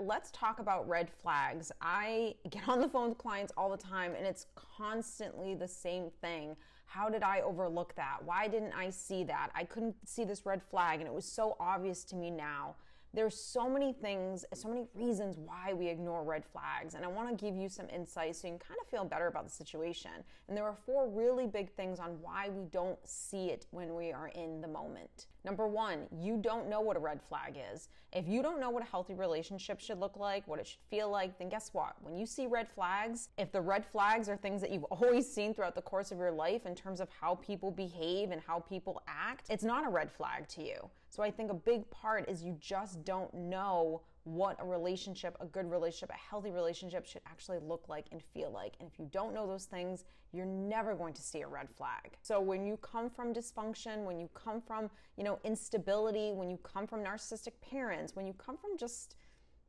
let's talk about red flags. I get on the phone with clients all the time and it's constantly the same thing. How did I overlook that? Why didn't I see that? I couldn't see this red flag and it was so obvious to me now. There's so many things, so many reasons why we ignore red flags. And I want to give you some insight so you can kind of feel better about the situation. And there are 4 really big things on why we don't see it when we are in the moment. Number 1, you don't know what a red flag is. If you don't know what a healthy relationship should look like, what it should feel like, then guess what? When you see red flags, if the red flags are things that you've always seen throughout the course of your life in terms of how people behave and how people act, it's not a red flag to you. So I think a big part is you just don't know what a relationship, a good relationship, a healthy relationship should actually look like and feel like. And if you don't know those things, you're never going to see a red flag. So when you come from dysfunction, when you come from, instability, when you come from narcissistic parents, when you come from just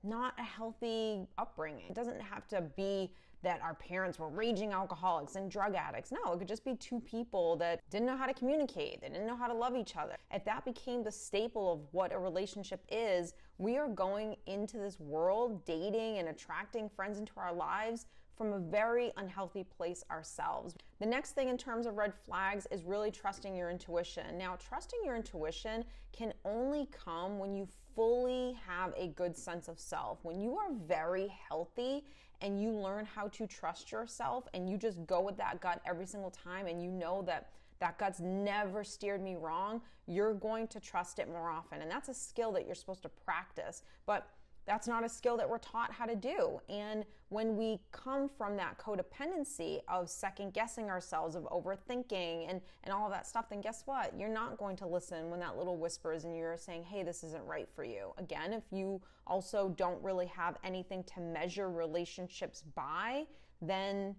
not a healthy upbringing. It doesn't have to be that our parents were raging alcoholics and drug addicts. No, it could just be 2 people that didn't know how to communicate. They didn't know how to love each other. If that became the staple of what a relationship is, we are going into this world dating and attracting friends into our lives from a very unhealthy place ourselves. The next thing in terms of red flags is really trusting your intuition. Now, trusting your intuition can only come when you fully have a good sense of self. When you are very healthy and you learn how to trust yourself and you just go with that gut every single time and you know that that gut's never steered me wrong, you're going to trust it more often. And that's a skill that you're supposed to practice. But that's not a skill that we're taught how to do. And when we come from that codependency of second guessing ourselves, of overthinking and all of that stuff, then guess what? You're not going to listen when that little whispers and you're saying, hey, this isn't right for you. Again, if you also don't really have anything to measure relationships by, then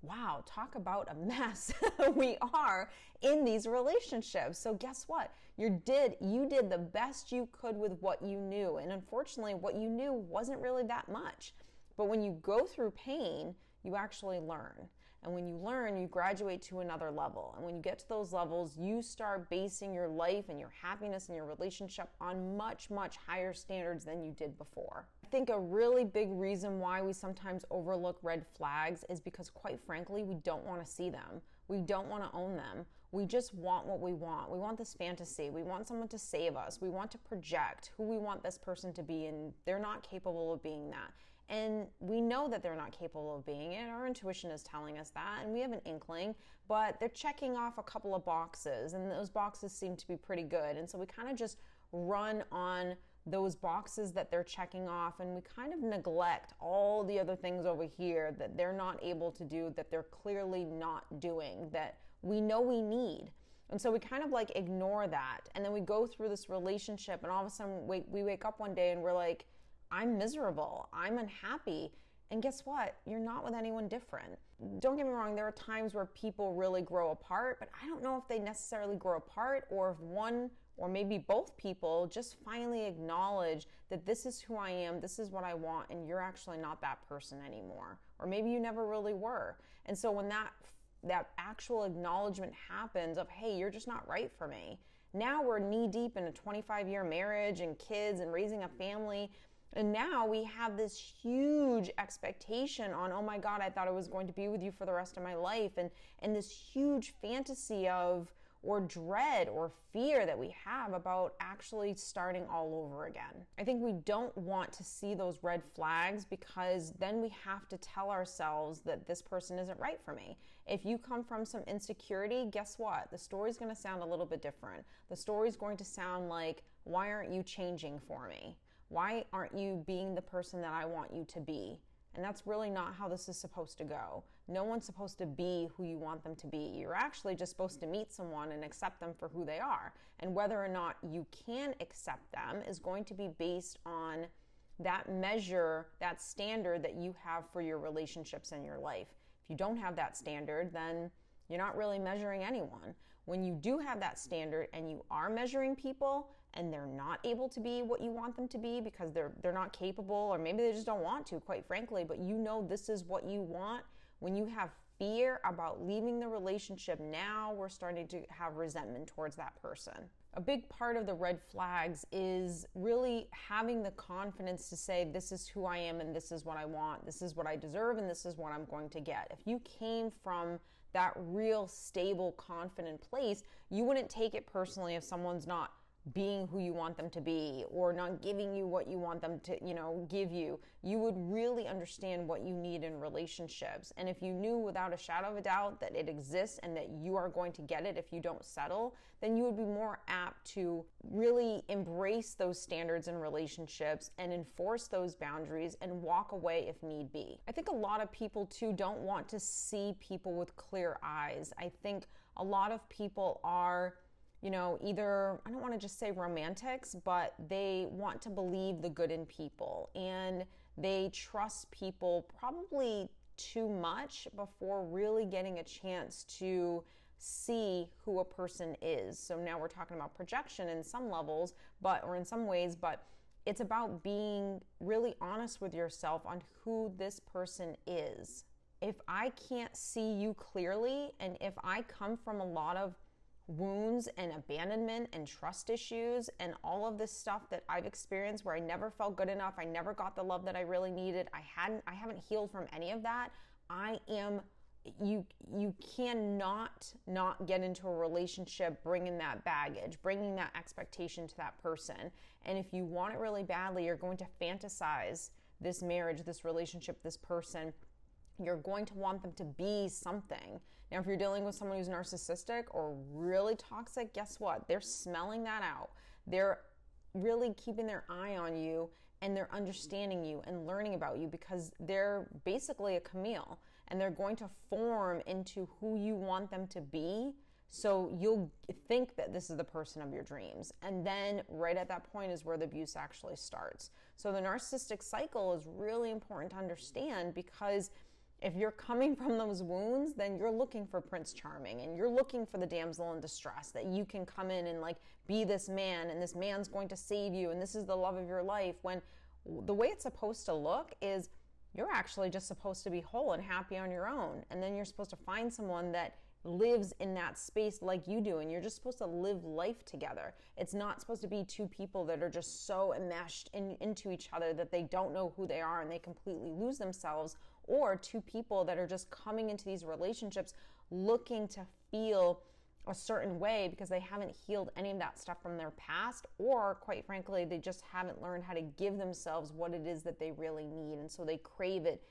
wow, talk about a mess we are in these relationships. So guess what? You did the best you could with what you knew. And unfortunately, what you knew wasn't really that much. But when you go through pain, you actually learn. And when you learn, you graduate to another level. And when you get to those levels, you start basing your life and your happiness and your relationship on much, much higher standards than you did before. I think a really big reason why we sometimes overlook red flags is because, quite frankly, we don't want to see them. We don't want to own them. We just want what we want. We want this fantasy. We want someone to save us. We want to project who we want this person to be, and they're not capable of being that. And we know that they're not capable of being it. Our intuition is telling us that, and we have an inkling, but they're checking off a couple of boxes, and those boxes seem to be pretty good. And so we kind of just run on those boxes that they're checking off, and we kind of neglect all the other things over here that they're not able to do, that they're clearly not doing, that we know we need. And so we kind of like ignore that. And then we go through this relationship, and all of a sudden we wake up one day and we're like, I'm miserable, I'm unhappy. And guess what? You're not with anyone different. Don't get me wrong, there are times where people really grow apart, but I don't know if they necessarily grow apart or if one or maybe both people just finally acknowledge that this is who I am, this is what I want, and you're actually not that person anymore. Or maybe you never really were. And so when that actual acknowledgement happens of, hey, you're just not right for me. Now we're knee deep in a 25-year marriage and kids and raising a family. And now we have this huge expectation on, oh my God, I thought I was going to be with you for the rest of my life. And this huge fantasy of, or dread or fear that we have about actually starting all over again. I think we don't want to see those red flags because then we have to tell ourselves that this person isn't right for me. If you come from some insecurity, guess what? The story's going to sound a little bit different. The story's going to sound like, why aren't you changing for me? Why aren't you being the person that I want you to be? And that's really not how this is supposed to go. No one's supposed to be who you want them to be. You're actually just supposed to meet someone and accept them for who they are. And whether or not you can accept them is going to be based on that measure, that standard that you have for your relationships in your life. If you don't have that standard, then you're not really measuring anyone. When you do have that standard and you are measuring people and they're not able to be what you want them to be because they're not capable, or maybe they just don't want to, quite frankly, but you know this is what you want. When you have fear about leaving the relationship, now we're starting to have resentment towards that person. A big part of the red flags is really having the confidence to say, this is who I am and this is what I want, this is what I deserve, and this is what I'm going to get. If you came from that real stable, confident place, you wouldn't take it personally if someone's not being who you want them to be or not giving you what you want them to, give you. You would really understand what you need in relationships. And if you knew without a shadow of a doubt that it exists and that you are going to get it if you don't settle, then you would be more apt to really embrace those standards in relationships and enforce those boundaries and walk away if need be. I think a lot of people too don't want to see people with clear eyes. I think a lot of people are either, I don't want to just say romantics, but they want to believe the good in people and they trust people probably too much before really getting a chance to see who a person is. So now we're talking about projection in some levels, or in some ways, but it's about being really honest with yourself on who this person is. If I can't see you clearly, and if I come from a lot of wounds and abandonment and trust issues and all of this stuff that I've experienced where I never felt good enough, I never got the love that I really needed, I haven't healed from any of that. You cannot not get into a relationship bringing that baggage, bringing that expectation to that person. And if you want it really badly, you're going to fantasize this marriage, this relationship, this person. You're going to want them to be something. Now, if you're dealing with someone who's narcissistic or really toxic, guess what? They're smelling that out. They're really keeping their eye on you and they're understanding you and learning about you because they're basically a chameleon and they're going to form into who you want them to be. So you'll think that this is the person of your dreams. And then right at that point is where the abuse actually starts. So the narcissistic cycle is really important to understand because if you're coming from those wounds, then you're looking for Prince Charming and you're looking for the damsel in distress that you can come in and be this man and this man's going to save you and this is the love of your life, when the way it's supposed to look is you're actually just supposed to be whole and happy on your own. And then you're supposed to find someone that lives in that space like you do, and you're just supposed to live life together. It's not supposed to be two people that are just so enmeshed into each other that they don't know who they are and they completely lose themselves, or two people that are just coming into these relationships looking to feel a certain way because they haven't healed any of that stuff from their past, or quite frankly, they just haven't learned how to give themselves what it is that they really need. And so they crave it.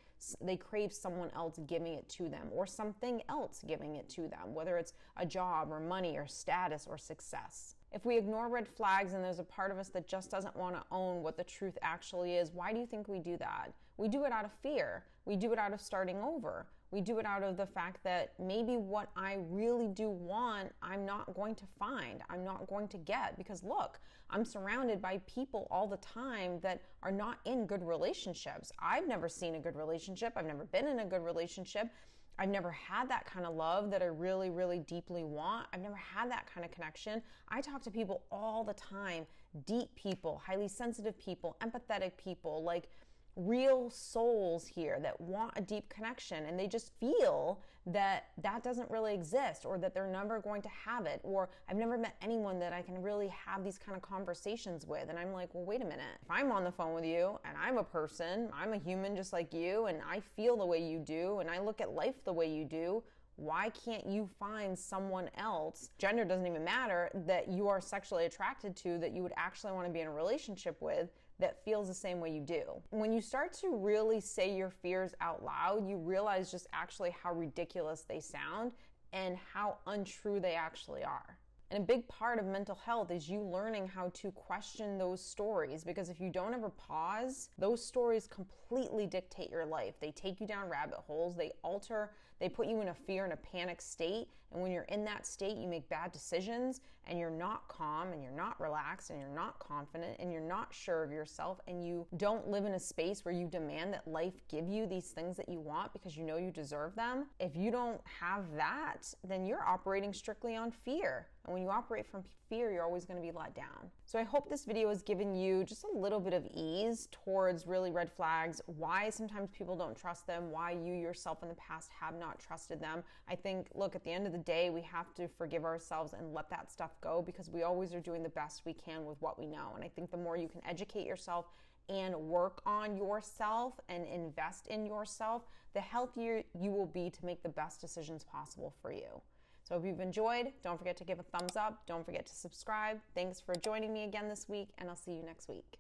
They crave someone else giving it to them or something else giving it to them, whether it's a job or money or status or success. If we ignore red flags and there's a part of us that just doesn't want to own what the truth actually is, why do you think we do that? We do it out of fear. We do it out of starting over. We do it out of the fact that maybe what I really do want, I'm not going to find, I'm not going to get, because look, I'm surrounded by people all the time that are not in good relationships. I've never seen a good relationship. I've never been in a good relationship. I've never had that kind of love that I really, really deeply want. I've never had that kind of connection. I talk to people all the time, deep people, highly sensitive people, empathetic people, real souls here that want a deep connection, and they just feel that that doesn't really exist, or that they're never going to have it, or I've never met anyone that I can really have these kind of conversations with. And I'm like, well, wait a minute. If I'm on the phone with you and I'm a person, I'm a human just like you, and I feel the way you do, and I look at life the way you do, why can't you find someone else, gender doesn't even matter, that you are sexually attracted to, that you would actually want to be in a relationship with, that feels the same way you do? When you start to really say your fears out loud, you realize just actually how ridiculous they sound and how untrue they actually are. And a big part of mental health is you learning how to question those stories, because if you don't ever pause, those stories completely dictate your life. They take you down rabbit holes, they put you in a fear and a panic state, and when you're in that state, you make bad decisions, and you're not calm, and you're not relaxed, and you're not confident, and you're not sure of yourself, and you don't live in a space where you demand that life give you these things that you want because you know you deserve them. If you don't have that, then you're operating strictly on fear. And when you operate from fear, you're always going to be let down. So I hope this video has given you just a little bit of ease towards really red flags, why sometimes people don't trust them, why you yourself in the past have not trusted them. I think, look, at the end of the day, we have to forgive ourselves and let that stuff go, because we always are doing the best we can with what we know. And I think the more you can educate yourself and work on yourself and invest in yourself, the healthier you will be to make the best decisions possible for you. So if you've enjoyed, don't forget to give a thumbs up. Don't forget to subscribe. Thanks for joining me again this week, and I'll see you next week.